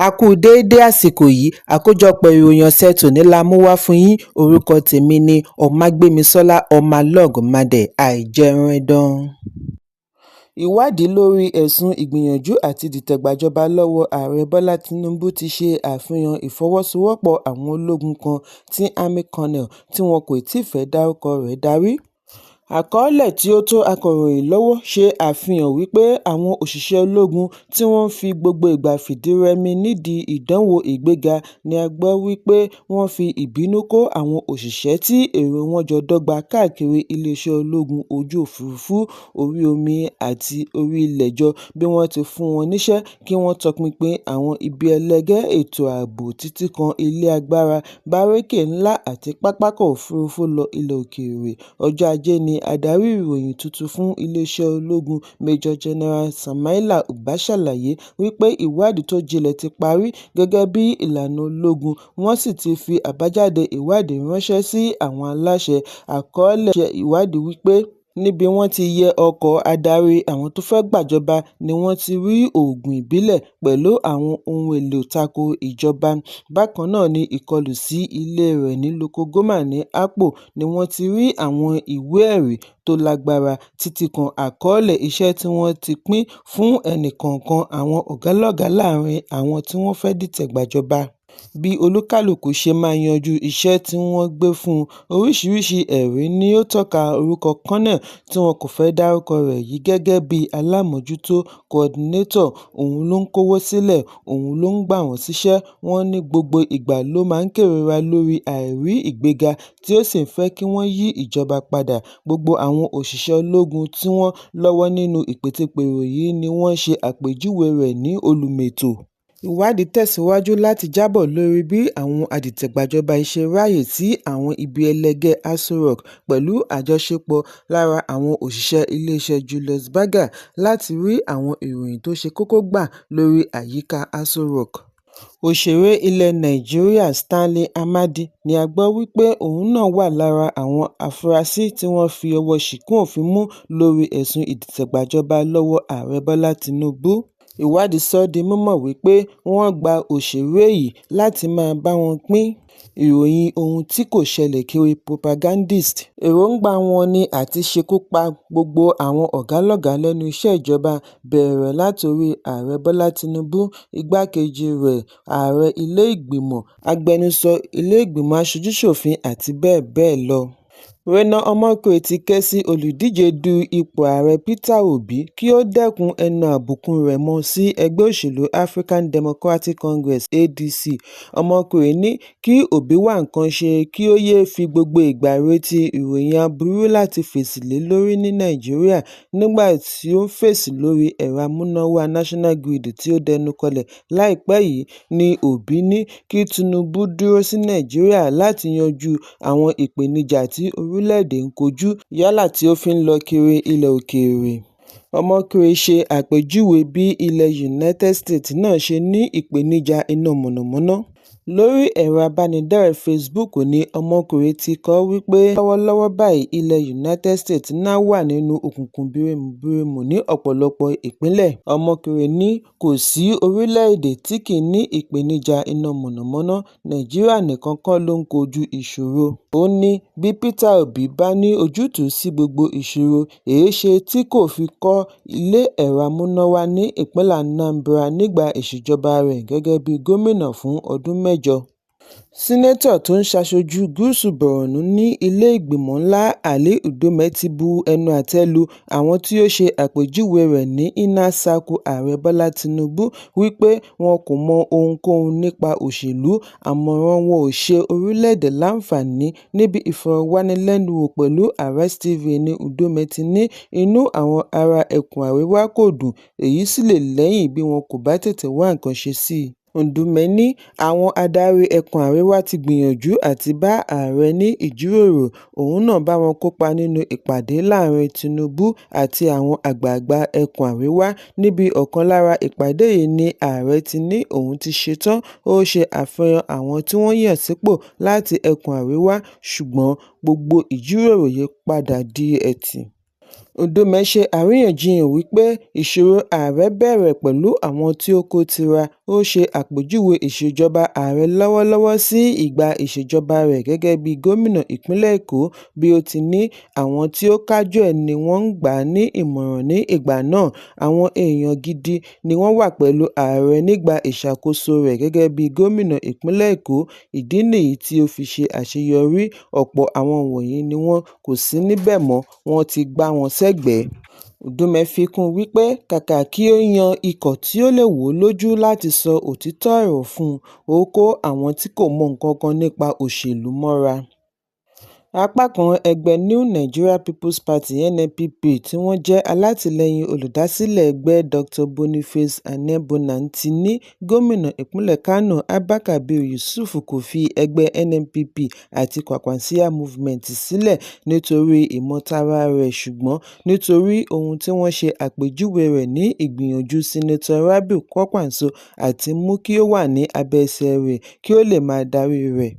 A kú déédé àsìkò yìí, àkójọpọ̀ ìròyìn ọ̀sẹ̀ tòní la mú wá fún yín. Orúkọ tèmi ni Ọ̀mágbémisọ́lá Ọmọlọ́gùnmadẹ Àìjẹrandán. Ìwádìí lórí ẹ̀sùn ìgbìyànjú àti dìtẹ̀gbàjọba lọ́wọ́ Ààrẹ Bọ́lá Tinubu ti ṣe àfihàn ìfọwọ́sowọ́pọ̀ àwọn ológun kan tí Army Colonel tí wọn kò tíì fẹ́ dárúkọ rẹ̀ darí. Àkọọ́lẹ̀ tí ó tó akọ̀ròyìn lọ́wọ́ ṣe àfihàn wípé àwọn òṣìṣẹ́ ológun tí wọ́n fi gbogbo ìgbà fìdírẹmi nídìí ìdánwò ìgbéga ni a gbọ́ wípé wọ́n fi ìbínú kó àwọn òṣìṣẹ́ tí èrò wọn jọ dọ́gba káàkiri iléeṣẹ́ ológun ojú òfurufú, orí omi àti orí ilẹ̀ jọ bí wọ́n ti fún wọn níṣẹ́ kí wọ́n tọpinpin àwọn ibi ẹlẹ́gẹ́ ètò ààbò títí kan ilé agbára, bárékè ńlá àti pápákọ̀ òfurufú lọ ilẹ̀ òkèèrè. Ọjọ́ Ajé ni adarí ìròyìn tuntun fún iléeṣẹ́ ológun Major General Samaila Uba ṣàlàyé wípé ìwádìí tó jinlẹ̀ ti parí gẹ́gẹ́ bí ìlànà ológun, wọ́n sì ti fi àbájáde ìwádìí ránṣẹ́ sí àwọn aláṣẹ. Àkọọ́lẹ̀ ṣe ìwádìí wípé níbi wọ́n ti yẹ ọkọ̀ adarí àwọn tó fẹ́ gbàjọba ni wọ́n ti rí oògùn ìbílẹ̀ pẹ̀lú àwọn ohun èlò tako ìjọba. Bákan náà ni ìkọlù sí ilé rẹ̀ ní Loko-Goma ní Akpo ni wọ́n ti rí àwọn ìwé-ẹ̀rí tó lágbára títí kan àkọọ́lẹ̀ iṣẹ́ tí wọ́n ti pín fún ẹnìkọ̀ọ̀kan àwọn ọ̀gá-lọ́gàá láàrin àwọn tí wọ́n fẹ́ dìtẹ̀gbàjọba. Bí olúkálùkù ṣe máa yanjú iṣẹ́ tí wọ́n gbé fún un. Oríṣiríṣi ẹ̀rí ni ó tọ́ka orúkọ Colonel tí wọn kò fẹ́ dárúkọ rẹ̀ yìí gẹ́gẹ́ bí alámòójútó coordinator. Òun ló ń kówó sílẹ̀, òun ló ń gbà wọ́n síṣẹ́. Wọ́n ní gbogbo ìgbà ló máa ń kérora lórí àìrí ìgbéga tí ó sì ń fẹ́ kí wọ́n yí ìjọba padà. Gbogbo àwọn òṣìṣẹ́ ológun tí wọ́n lọ́wọ́ nínú ìpètepèrò yìí ni wọ́n ṣe àpèjúwe rẹ̀ ní olùmẹ̀tọ́. Ìwádìí tẹ̀síwájú láti jábọ̀ lórí bí àwọn adìtẹ̀gbàjọba ṣe ráyè sí àwọn ibi ẹlẹ́gẹ́ Aso Rock pẹ̀lú àjọṣepọ̀ lára àwọn òṣìṣẹ́ iléeṣẹ́ Julius Berger láti rí àwọn ìròyìn tó ṣe kókó gbà lórí àyíká Aso Rock. Òṣèré ilẹ̀ Nàìjíríà Stanley Amadi ni a gbọ́ wípé òun náà wà lára àwọn afurasí tí wọ́n fi ọwọ́ ṣìkún òfin mú lórí ẹ̀sùn ìdìtẹ̀gbàjọba lọ́wọ́ Ààrẹ Bọ́lá Tinubu. Ìwádìí sọ di mímọ̀ wípé wọ́n gba òṣèré yìí láti máa bá wọn pín ìròyìn ohun tí kò ṣẹlẹ̀ kiri propagandist. Èròǹgbà wọn ni àti ṣekú pa gbogbo àwọn ọ̀gá-lọ́gàá lẹ́nu iṣẹ́ ìjọba bẹ̀rẹ̀ látorí Ààrẹ Bọ́lá Tinubu, igbákejì rẹ̀, ààrẹ ilé-ìgbìmọ̀, agbẹnusọ ilé-ìgbìmọ̀ aṣojú-ṣòfin àti bẹ́ẹ̀ bẹ́ẹ̀ lọ. Reno Omokri ti ké sí olùdíje du ipò ààrẹ Peter Obi kí ó dẹ́kun ẹnu àbùkù rẹ̀ mọ́ sí ẹgbẹ́ òṣèlú African Democratic Congress (ADC). Omokri ní kí Obi wá nǹkan ṣe kí ó yéé fi gbogbo ìgbà retí ìròyìn aburú láti fèsì lé lórí ní Nàìjíríà. Nígbà tí ó ń fèsì lórí ẹ̀rọ amúnáwá National Grid tí ó dẹnu kọlẹ̀ láìpẹ́ yìí ni Obi ní kí Tinubu dúró sí Nàìjíríà láti yanjú àwọn ìpèníjà tí orílẹ̀-èdè ń kojú yálà tí ó fi ń lọ kiri ilẹ̀ òkèèrè. Omokri ṣe àpèjúwe bí ilẹ̀ United States náà ṣe ní ìpèníjà iná mọ̀nàmọ́ná. Lórí ẹ̀rọ abánidọ́rẹ̀ẹ́ Facebook ni Omokri ti kọ wípé lọ́wọ́lọ́wọ́ báyìí ilẹ̀ United States náà wà nínú òkùnkùn birimùbirimù ní ọ̀pọ̀lọpọ̀ ìpínlẹ̀. Omokri ní kò sí orílẹ̀-èdè tí kì í ní ìpèníjà iná mọ̀nàmọ́ná, Nàìjíríà nìkan kọ́ ló ń kojú ìṣòro. Ó ní bí Peter Obi bá ní ojútùú sí gbogbo ìṣòro, èéṣe tí kò fi kọ́ ilé ẹ̀rọ amúnáwá ní ìpínlẹ̀ Anambra nígbà ìṣèjọba rẹ̀ gẹ́gẹ́ bí gómìnà fún ọdún 8. Sínétọ̀ tó ń ṣaṣojú Gúúsù Borno ní ilé-ìgbìmọ̀ ńlá Ali Ndume ti bu ẹnu àtẹ́ lu àwọn tí ó ṣe àpèjúwe rẹ̀ ní inner circle Ààrẹ Bọ́lá Tinubu wípé wọn kò mọ ohunkóhun nípa òṣèlú, àmọ̀ràn wọn ò ṣe orílẹ̀-èdè láǹfààní. Níbi ìfọ̀rọ̀wánilẹ́nuwò pẹ̀lú Arise TV ni Ndume ti ní inú àwọn ará ẹkùn àríwá kò dùn, èyí sì lè lẹ́yìn bí wọn kò bá tètè wá nǹkan ṣe sí i. Ndume ní àwọn adarí ẹkùn àríwá ti gbìyànjú àti bá ààrẹ ní ìjíròrò, òun náà bá wọn kópa nínú ìpàdé láàrin Tinubu àti àwọn àgbààgbà ẹkùn àríwá. Níbi ọ̀kan lára ìpàdé yìí ni ààrẹ ti ní òun ti ṣetán. Ó ṣe àfihàn àwọn tí wọ́n yàn sípò láti ẹkùn àríwá, ṣùgbọ́n gbogbo ìjíròrò yìí padà di ẹ̀tì. Udome ṣe àríyànjiyàn wípé ìṣòro ààrẹ bẹ̀rẹ̀ pẹ̀lú àwọn tí ó kó tira. Ó ṣe àpèjúwe ìṣèjọba ààrẹ lọ́wọ́lọ́wọ́ sí ìgbà ìṣèjọba rẹ̀ gẹ́gẹ́ bí gómìnà ìpínlẹ̀ Èkó, bí ó ti ní àwọn tí ó kájú ẹ̀ ni wọ́n ń gbà á ní ìmọ̀ràn ní ìgbà náà. Àwọn èèyàn gidi ni wọ́n wà pẹ̀lú ààrẹ nígbà ìṣàkóso rẹ̀ gẹ́gẹ́ bí gómìnà ìpínlẹ̀ Èkó. Ìdí nìyí tí ó fi ṣe àṣeyọrí. Ọ̀pọ̀ àwọn wọ̀nyí ni wọn kò sí níbẹ̀ mọ́, wọ́n ti gbá wọn sẹ́gbẹ̀ẹ́. Udome fi kún un wípé kàkà kí ó yan ikọ̀ tí ó lè wò ó lójú láti sọ òtítọ́ ọ̀rọ̀ fún un, ó kó àwọn tí kò mọ nǹkan kan nípa òṣèlú mọ́ra. Apá kan ẹgbẹ́ New Nigeria People's Party (NNPP) tí wọ́n jẹ́ alátìlẹyìn olùdásílẹ̀ ẹgbẹ́ Dr. Boniface Anebona ti ní gómìnà ìpínlẹ̀ Kano Abba Kabir Yusuf kò fi ẹgbẹ́ NNPP àti Kwankwansiya Movement sílẹ̀ nítorí ìmọ̀tara rẹ̀ ṣùgbọ́n nítorí ohun tí wọ́n ṣe àpèjúwe rẹ̀ ní ìgbìyànjú Senator Rabiu Kwankwaso àti mú kí ó wà ní abẹ́ ẹsẹ̀ rẹ̀ kí ó lè máa darí rẹ̀.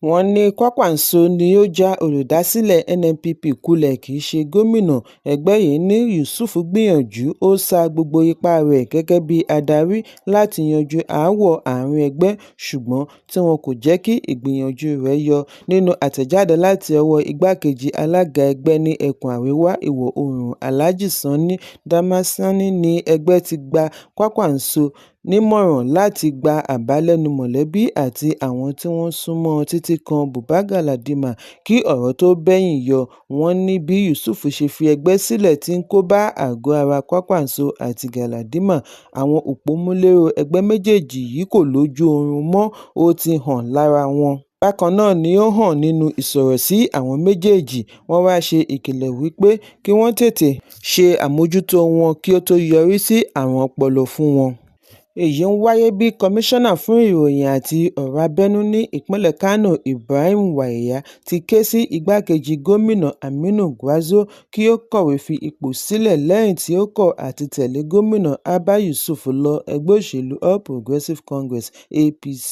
Wọ́n ní Kwankwaso ni ó já olùdásílẹ̀ NNPP kulẹ̀ kìí ṣe gómìnà. Ẹgbẹ́ yìí ní Yusuf gbìyànjú, ó sa gbogbo ipá rẹ̀ gẹ́gẹ́ bí adarí láti yanjú aáwọ̀ àárín ẹgbẹ́ ṣùgbọ́n tí wọn kò jẹ́ kí ìgbìyànjú rẹ̀ yọ. Nínú àtẹ̀jáde láti ọwọ́ igbákejì alága ẹgbẹ́ ní ẹkùn àríwá ìwọ̀ oòrùn Alhaji Sani Damaskani ní ẹgbẹ́ ti gba Kwankwaso nímọ̀ràn láti gba àbá lẹ́nu mọ̀lẹ́bí àti àwọn tí wọ́n súnmọ́ títí kan Buba Galadima kí ọ̀rọ̀ tó bẹ́yìn yọ. Wọ́n ní bí Yusuf ṣe fi ẹgbẹ́ sílẹ̀ tí ń kóbá àgọ́ ara Kwankwaso àti Galadima. Àwọn òpómúléró ẹgbẹ́ méjèèjì yìí kò lójú oorun mọ́, ó ti hàn lára wọn. Bákan náà ni ó hàn nínú ìsọ̀rọ̀ sí àwọn méjèèjì. Wọ́n wá ṣe ìkìlọ̀ wípé kí wọ́n tètè ṣe àmójútó wọn kí ó tó yọrí sí àrùn ọpọlọ fún wọn. Èyí ń wáyé bí kọmíṣánná fún ìròyìn àti ọ̀rọ̀ abẹ́nú ní ìpínlẹ̀ Kano Ibrahim Waiya ti ké sí igbákejì gómìnà Aminu Gwarzo kí ó kọ̀wé fi ipò sílẹ̀ lẹ́yìn tí ó kọ̀ àti tẹ̀lé gómìnà Abba Yusuf lọ ẹgbẹ́ òṣèlú All Progressives Congress (APC).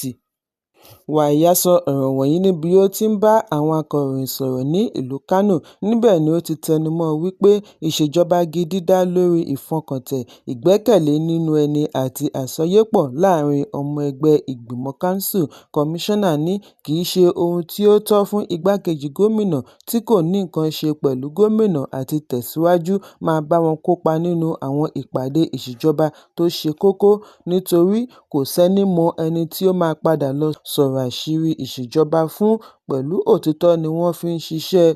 Waiya sọ ọ̀rọ̀ wọ̀nyí níbi ó ti ń bá àwọn akọ̀ròyìn sọ̀rọ̀ ní ìlú Kano. Níbẹ̀ ni ó ti tẹnumọ́ wípé ìṣèjọba gidi dá lórí ìfọkàntẹ̀, ìgbẹ́kẹ̀lé nínú ẹni àti àsọyépọ̀ láàrin ọmọ ẹgbẹ́ ìgbìmọ̀ kánsù. Kọmíṣánná ní kìí ṣe ohun tí ó tọ́ fún igbákejì gómìnà tí kò ní nǹkan ṣe pẹ̀lú gómìnà àti tẹ̀síwájú máa bá wọn kópa nínú àwọn ìpàdé ìṣèjọba tó ṣe kókó nítorí kò sẹ́ni mọ ẹni tí ó máa padà lọ sọ̀rọ̀ àṣírí ìṣèjọba fún. Pẹ̀lú òtítọ́ ni wọ́n fi ń ṣiṣẹ́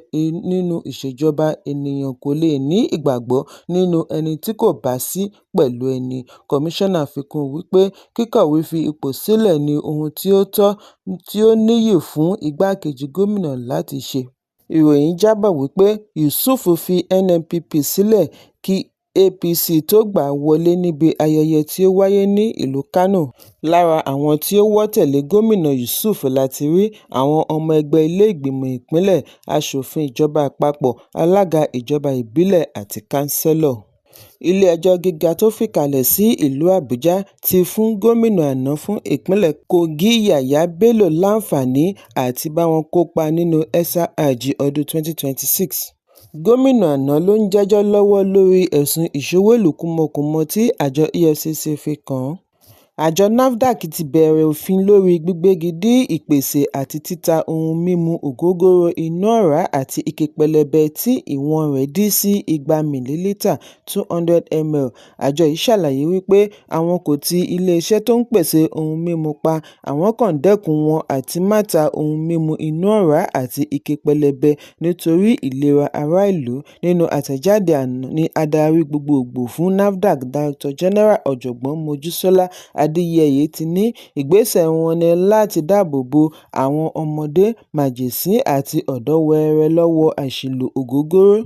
nínú ìṣèjọba. Ènìyàn kò lè ní ìgbàgbọ́ nínú ẹni tí kò bá sí pẹ̀lú ẹni. Kọmíṣánná fi kún un wípé kíkọ̀wé fi ipò sílẹ̀ ní ohun tí ó tọ́ tí ó níyì fún igbákejì gómìnà láti ṣe. Ìròyìn jábọ̀ wípé Yusuf fi NNPP sílẹ̀ kí APC tó gbà á wọlé níbi ayẹyẹ tí ó wáyé ní ìlú Kano. Lára àwọn tí ó wọ́ tẹ̀lé gómìnà Yusuf láti rí àwọn ọmọ ẹgbẹ́ ilé ìgbìmọ̀ ìpínlẹ̀, aṣòfin ìjọba àpapọ̀, alága ìjọba ìbílẹ̀ àti kánsẹ́lọ̀. Ilé-ẹjọ́ gíga tó fìkàlẹ̀ sí ìlú Àbújá ti fún gómìnà àná fún ìpínlẹ̀ Kogi Yahaya Bello láǹfààní àti bá wọn kópa nínú ESSA-hajj ọdún 2026. Gómìnà àná ló ń jẹ́jọ́ lọ́wọ́ lórí ẹ̀sùn ìṣowó ìlú kúmọkùmọ tí àjọ EFCC fi kàn án. Àjọ NAFDAC ti bẹ̀rẹ̀ òfin lórí gbígbégi dí ìpèsè àti títa ohun mímu ògógóró inú ọ̀rá àti ike pẹlẹbẹ tí ìwọ̀n rẹ̀ dí sí 200 mìlílítà (200 ml). Àjọ yìí ṣàlàyé wípé àwọn kò ti ilé-iṣẹ́ tó ń pèsè ohun mímu pa, àwọn kàn dẹ́kun wọn àti má ta ohun mímu inú ọ̀rá àti ike pẹlẹbẹ nítorí ìlera ará ìlú. Nínú àtẹ̀jáde àná ni adarí gbogbogbò fún NAFDAC Director General Ọ̀jọ̀gbọ́n Mojísọ́lá Adéyẹyè ti ní ìgbésẹ̀ wọn ni láti dáàbò bo àwọn ọmọdé, màjèṣín àti ọ̀dọ́ wẹẹrẹ lọ́wọ́ àṣìlò ògógóró.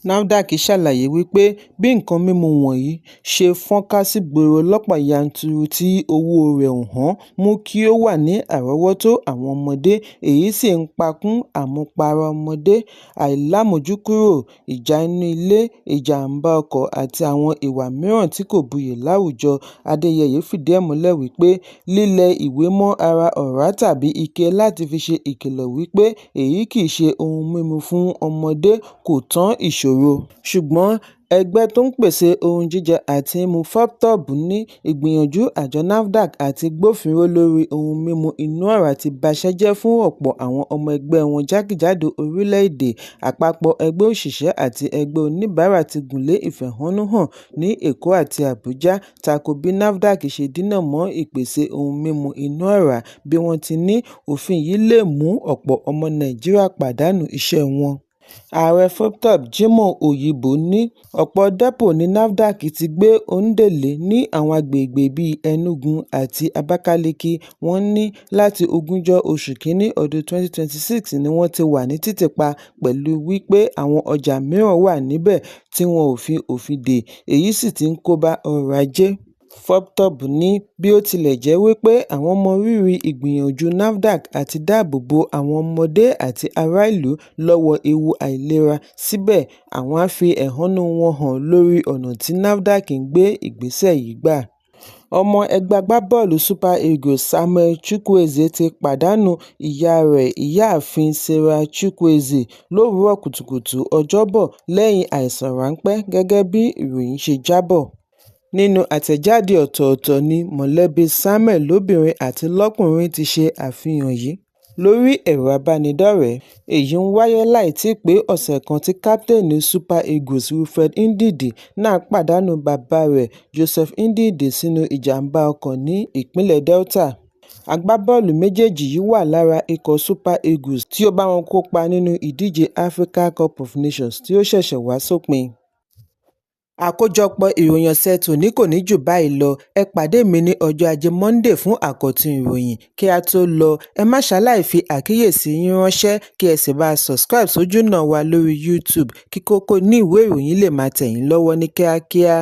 NAFDAC ṣàlàyé wípé bí nǹkan mímu wọ̀nyí ṣe fọ́nká sígboro lọ́pọ̀ yanturu tí owó rẹ̀ ò hán mú kí ó wà ní àrọ́wọ́tó àwọn ọmọdé, èyí sì ń pakún àmupara ọmọdé, àìlámójúkúrò, ìjà inú ilé, ìjàmbá ọkọ̀ àti àwọn ìwà mìíràn tí kò buyì láwùjọ. Adéyẹyè fìdí ẹ̀ múlẹ̀ wípé lílẹ̀ ìwé mọ́ ara ọ̀rá tàbí ike láti fi ṣe ìkìlọ̀ wípé èyí kìí ṣe ohun mímu fún ọmọdé kò tán ìṣòro ìṣòro. Ṣùgbọ́n ẹgbẹ́ tó ń pèsè ohun jíjẹ àti mímu FOPTOB ní ìgbìyànjú àjọ NAFDAC àti gbófinró lórí ohun mímu inú ọ̀rá ti baṣẹ́ jẹ́ fún ọ̀pọ̀ àwọn ọmọ ẹgbẹ́ wọn jákèjádò orílẹ̀-èdè. Àpapọ̀ ẹgbẹ́ òṣìṣẹ́ àti ẹgbẹ́ oníbàárà ti gùnlé ìfẹ̀hónúhàn ní Èkó àti Àbújá tako bí NAFDAC ṣe dínà mọ́ ìpèsè ohun mímu inú ọ̀rá bí wọ́n ti ní òfin yìí lè mú ọ̀pọ̀ ọmọ Nàìjíríà pàdánù iṣẹ́ wọn. Ààrẹ FOPTOB Jimoh Oyibo ní ọ̀pọ̀ dépò ní NAFDAC ti gbé òǹdè ní àwọn agbègbè bíi Enugu àti Abakaliki. Wọ́n ní láti ogúnjọ́ oṣù Kínní ọdún 2026 ni wọ́n ti wà ní títìpa pẹ̀lú wípé àwọn ọjà mìíràn wà níbẹ̀ tí wọn ò fi òfin dè, èyí sì ti ń kóbá ọrọ̀ ajé. FOPTOB ní bí ó tilẹ̀ jẹ́ wípé àwọn mọ rírì ìgbìyànjú NAFDAC àti dáàbò bo àwọn ọmọdé àti ará ìlú lọ́wọ́ ewu àìlera, síbẹ̀ àwọn á fi ẹ̀hónú wọn hàn lórí ọ̀nà tí NAFDAC ń gbé ìgbésẹ̀ yìí gbà. Ọmọ ẹgbẹ́ agbábọ́ọ̀lù Super Eagles Samuel Chukwueze ti pàdánù ìyá rẹ̀ Ìyáàfin Sarah Chukwueze lówùúrọ̀ kùtùkùtù Ọjọ́bọ̀ lẹ́yìn àìsàn ráńpẹ́ gẹ́gẹ́ bí ìròyìn ṣe jábọ̀. Nínú àtẹ̀jáde ọ̀tọ̀ọ̀tọ̀ ni mọ̀lẹ́bí Samuel lóbìnrin àti lọ́kùnrin ti ṣe àfihàn yìí lórí ẹ̀rọ abánidọ́rẹ̀ẹ́. Èyí ń wáyé láìtí pé ọ̀sẹ̀ kan tí kápítènì Super Eagles Wilfred Ndidi náà pàdánù bàbá rẹ̀ Joseph Ndidi sínú ìjàmbá ọkọ̀ ní ìpínlẹ̀ Delta. Agbábọ́ọ̀lù méjèèjì yìí wà lára ikọ̀ Super Eagles tí ó bá wọn kópa nínú ìdíje Africa Cup of Nations tí ó ṣẹ̀ṣẹ̀ wá sópin. Àkójọpọ̀ ìròyìn ọ̀sẹ̀ tòní kò ní jù báyìí lọ. Ẹ pàdé mi ní ọjọ́ Ajé Monday fún àkọ́tún ìròyìn. Kí a tó lọ, ẹ má ṣaláì fi àkíyèsí yín ránṣẹ́ kí ẹ sì bá a subscribe sójúnà wa lórí YouTube kí kókó ní ìwé ìròyìn lè máa tẹ̀ yín lọ́wọ́ ní kíákíá.